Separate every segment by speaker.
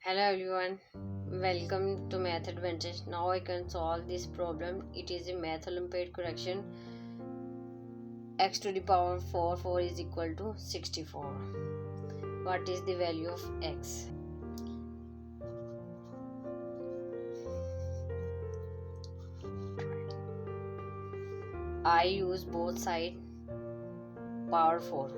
Speaker 1: Hello everyone, welcome to Math Adventures. Now I can solve this problem. It is a Math Olympiad correction. X to the power 4 is equal to 64. What is the value of x? I use both side power 4.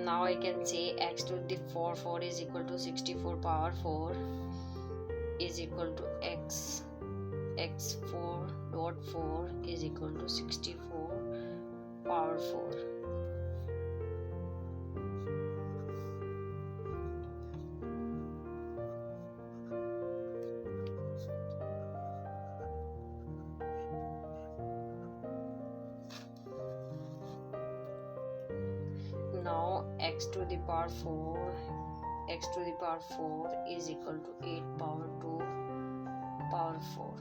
Speaker 1: Now I can say x to the 4 is equal to 64 power 4 is equal to x4 dot 4 is equal to 64 power 4. Now x to the power 4 is equal to 8 power 2 power 4.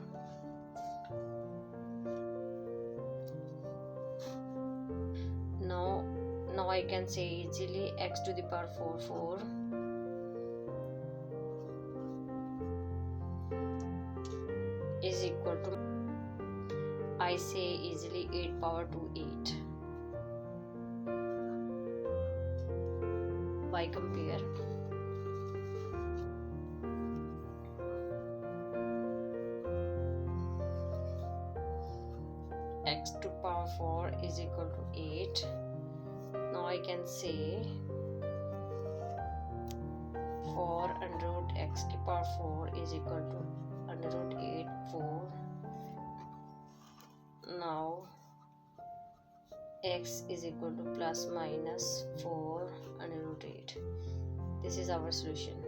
Speaker 1: Now I can say easily x to the power 4 is equal to, I say easily 8 power 2 8. Why compare? X to power 4 is equal to 8. Now I can say 4 under root x to power 4 is equal to under root 8 4. Now x is equal to plus minus 4 under root 8. This is our solution.